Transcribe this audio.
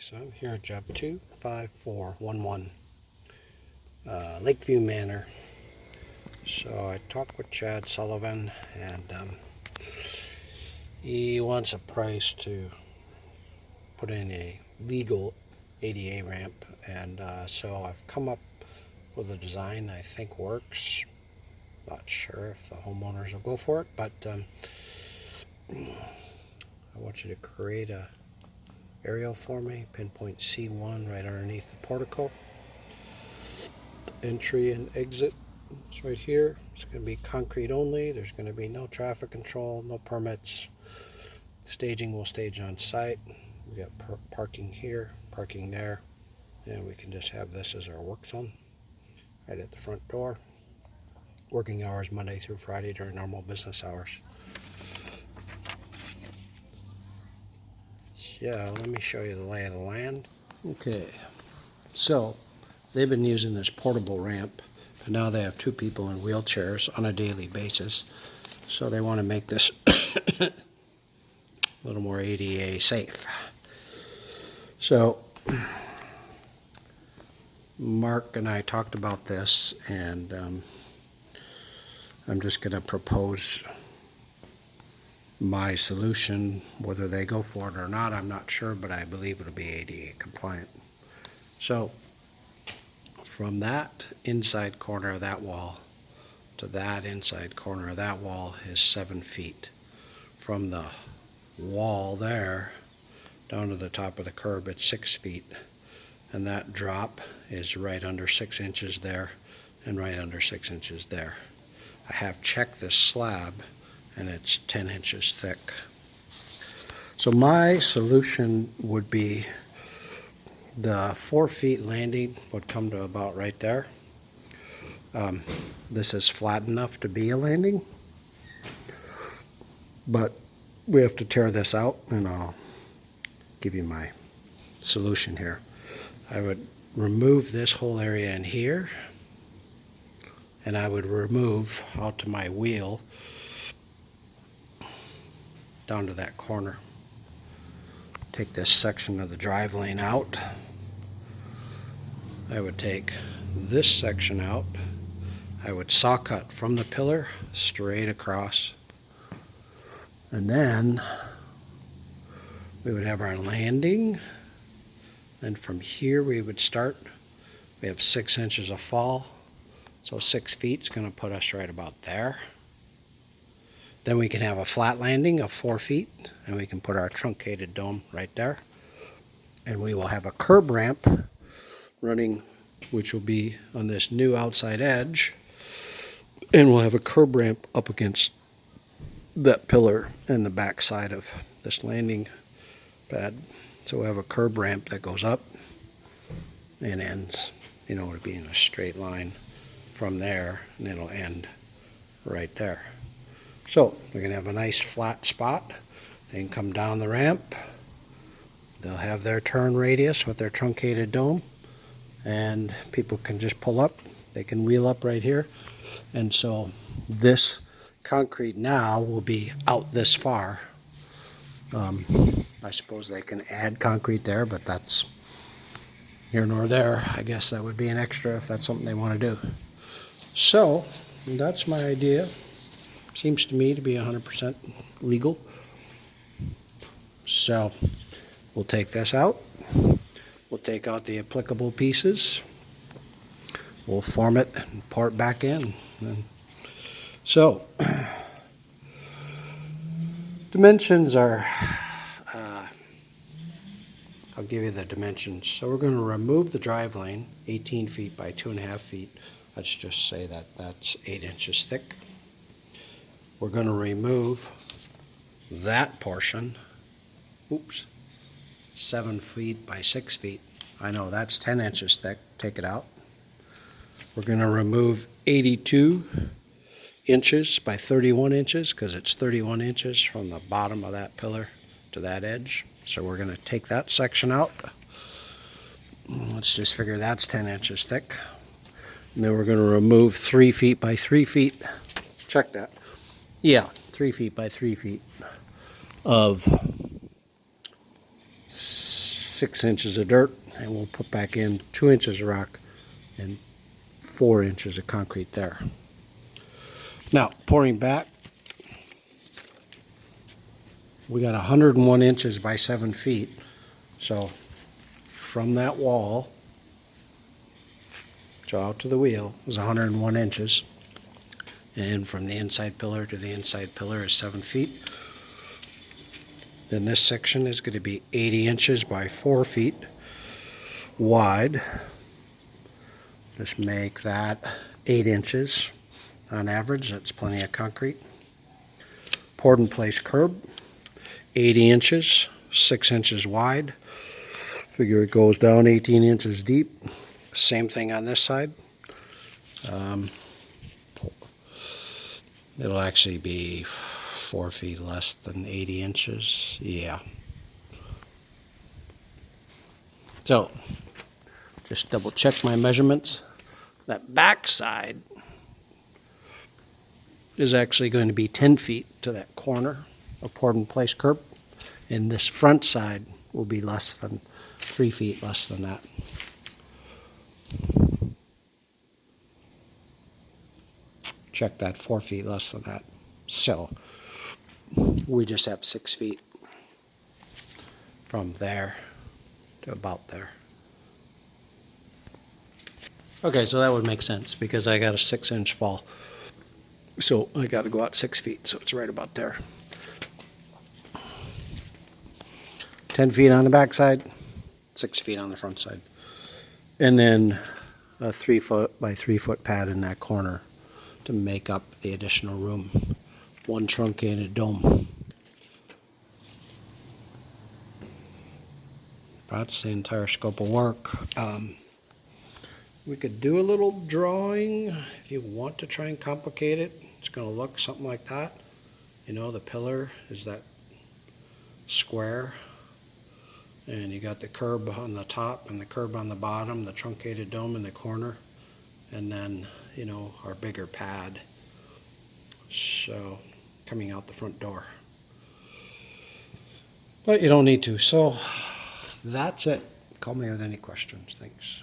So I'm here at job 25411, Lakeview Manor. So I talked with Chad Sullivan, and he wants a price to put in a legal ADA ramp, and so I've come up with a design I think works. Not sure if the homeowners will go for it, but I want you to create a aerial for me, pinpoint C1 right underneath the portico. Entry and exit is right here. It's going to be concrete only. There's going to be no traffic control, no permits. Staging will stage on site. We got parking here, parking there, and we can just have this as our work zone right at the front door. Working hours Monday through Friday during normal business hours. Yeah, let me show you the lay of the land. Okay, so they've been using this portable ramp, and now they have two people in wheelchairs on a daily basis. So they want to make this a little more ADA safe. So Mark and I talked about this, and I'm just going to propose my solution. Whether they go for it or not, I'm not sure, but I believe it'll be ADA compliant. So from that inside corner of that wall to that inside corner of that wall is 7 feet. From the wall there down to the top of the curb, it's 6 feet. And that drop is right under 6 inches there and right under 6 inches there. I have checked this slab, and it's 10 inches thick. So my solution would be the 4 feet landing would come to about right there. This is flat enough to be a landing, but we have to tear this out, and I'll give you my solution here. I would remove this whole area in here, and I would remove out to my wheel down to that corner. Take this section of the drive lane out. I would take this section out. I would saw cut from the pillar straight across. And then we would have our landing. And from here we would start. We have 6 inches of fall. So 6 feet is going to put us right about there. Then we can have a flat landing of 4 feet, and we can put our truncated dome right there. And we will have a curb ramp running, which will be on this new outside edge. And we'll have a curb ramp up against that pillar and the back side of this landing pad. So we have a curb ramp that goes up and ends, to be in a straight line from there, and it'll end right there. So we're going to have a nice flat spot. They can come down the ramp. They'll have their turn radius with their truncated dome, and people can just pull up. They can wheel up right here. And so this concrete now will be out this far. I suppose they can add concrete there, but that's here nor there. I guess that would be an extra if that's something they want to do. So that's my idea. Seems to me to be 100% legal. So we'll take this out. We'll take out the applicable pieces. We'll form it and pour it back in. And so dimensions are, I'll give you the dimensions. So we're going to remove the drive lane, 18 feet by 2.5 feet. Let's just say that that's 8 inches thick. We're going to remove that portion, 7 feet by 6 feet. I know that's 10 inches thick. Take it out. We're going to remove 82 inches by 31 inches because it's 31 inches from the bottom of that pillar to that edge. So we're going to take that section out. Let's just figure that's 10 inches thick. And then we're going to remove 3 feet by 3 feet. Check that. Yeah, 3 feet by 3 feet of 6 inches of dirt, and we'll put back in 2 inches of rock and 4 inches of concrete there. Now, pouring back, we got 101 inches by 7 feet. So from that wall, so out to the wheel is 101 inches. And from the inside pillar to the inside pillar is 7 feet. Then this section is going to be 80 inches by 4 feet wide. Just make that 8 inches on average. That's plenty of concrete. Poured in place curb, 80 inches, 6 inches wide. Figure it goes down 18 inches deep. Same thing on this side. It'll actually be 4 feet less than 80 inches. Yeah. So, just double check my measurements. That back side is actually going to be 10 feet to that corner of poured in place curb. And this front side will be less than 3 feet less than that. Check that, 4 feet less than that. So we just have 6 feet from there to about there. Okay, so that would make sense because I got a 6-inch fall. So I got to go out 6 feet, so it's right about there. 10 feet on the back side, 6 feet on the front side. And then a 3 foot by 3 foot pad in that corner to make up the additional room. One truncated dome. That's the entire scope of work. We could do a little drawing if you want to try and complicate it. It's going to look something like that. You know, the pillar is that square, and you got the curb on the top and the curb on the bottom, the truncated dome in the corner, and then, you know, our bigger pad. So, coming out the front door. But you don't need to. So, that's it. Call me with any questions. Thanks.